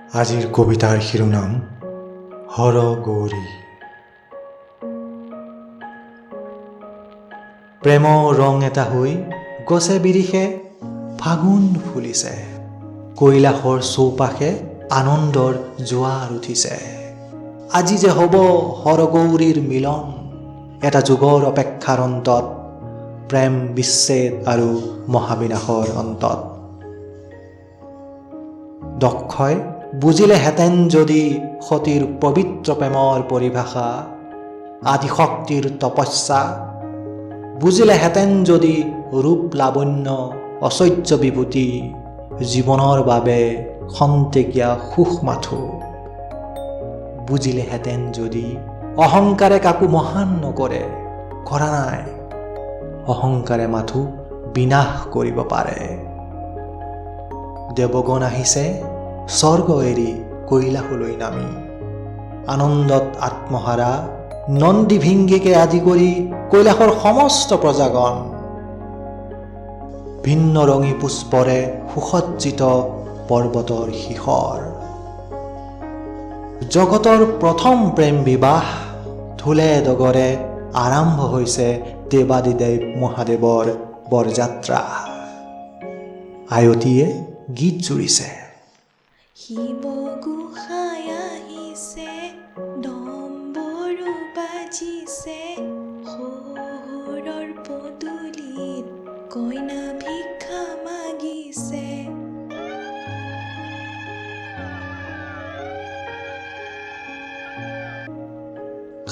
আজিৰ কবিতাৰ শিৰোনাম হৰগৌৰী। প্ৰেমৰ ৰং এটা হৈ গছে বিৰিষে ফাগুন ফুলিছে, কৈলাশৰ চৌপাশে আনন্দৰ জোৱাৰ উঠিছে। আজি যে হ'ব হৰগৌৰীৰ মিলন, এটা যুগৰ অপেক্ষাৰ অন্তত, প্ৰেম বিচ্ছেদ আৰু মহাবিনাশৰ অন্তত। দক্ষই বুজিলেহেঁতেন যদি সতীৰ পবিত্ৰ প্ৰেমৰ পৰিভাষা, আদিশক্তিৰ তপস্যা, বুজিলেহেঁতেন যদি ৰূপ লাৱণ্য অচৰ্য বিভূতি, জীৱনৰ বাবে খন্তেকীয়া সুখ মাথো, বুজিলেহেঁতেন যদি অহংকাৰে কাকো মহান নকৰে, কৰা নাই, অহংকাৰে মাথো বিনাশ কৰিব পাৰে। দেৱগণ আহিছে স্বৰ্গ এৰি কৈলাশলৈ নামি, আনন্দত আত্মহাৰা নন্দী ভিংগীকে আদি কৰি কৈলাশৰ সমস্ত প্ৰজাগণ, ভিন্ন ৰঙী পুষ্পৰে সুসজ্জিত পৰ্বতৰ শিখৰ। জগতৰ প্ৰথম প্ৰেম বিবাহ ঢোলে ডগৰে আৰম্ভ হৈছে দেৱাদিদেৱ মহাদেৱৰ বৰযাত্ৰা। আয়তীয়ে গীত জুৰিছে। শিৱ গোসাঁই আহিছে, ডম্বৰু বাজিছে, শহুৰৰ পদূলিত কইনা ভিক্ষা মাগিছে।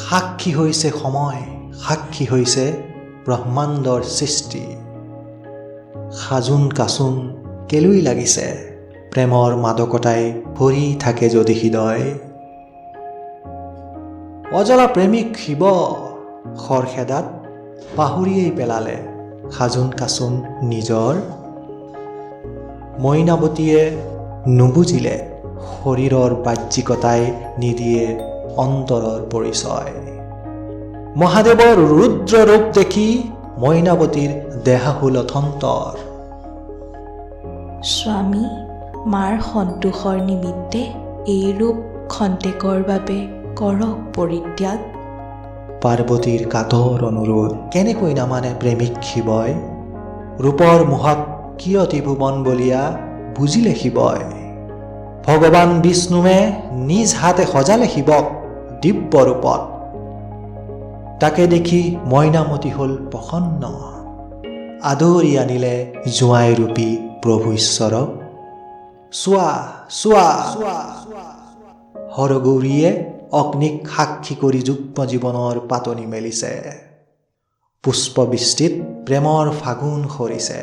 সাক্ষী হৈছে সময়, সাক্ষী হৈছে ব্ৰহ্মাণ্ডৰ সৃষ্টি। সাজোন কাচোন কেলৈ লাগিছে, প্ৰেমৰ মাদকতাই ভৰি থাকে যদি হৃদয়। অজলা প্ৰেমিক শিৱ খৰখেদাত পাহৰিয়েই পেলালে সাজোন কাচোন নিজৰ। মইনাৱতীয়ে নুবুজিলে শৰীৰৰ বাহ্যিকতাই নিদিয়ে অন্তৰৰ পৰিচয়। মহাদেৱৰ ৰুদ্ৰ ৰূপ দেখি মইনাৱতীৰ দেহাহুল অথন্তৰ। স্বামী মাৰ সন্তোষৰ নিমিত্তে এই ৰূপ খন্তেকৰ বাবে কৰক পৰিত্যাগ। পাৰ্বতীৰ কাতৰ অনুৰোধ কেনেকৈ নামানে প্ৰেমিক শিৱই, ৰূপৰ মোহত কিয় ত্ৰিভুৱন বলীয়া বুজিলে শিৱই। ভগৱান বিষ্ণুৱে নিজ হাতে সজালে শিৱক দিব্য ৰূপত, তাকে দেখি মইনামতী হ'ল প্ৰসন্ন, আদৰি আনিলে জোঁৱাই ৰূপী প্ৰভু ঈশ্বৰক। চোৱা চোৱা হৰগৌৰীয়ে অগ্নিক সাক্ষী কৰি যুগ্ম জীৱনৰ পাতনি মেলিছে, পুষ্পবৃষ্টিত প্ৰেমৰ ফাগুন সৰিছে।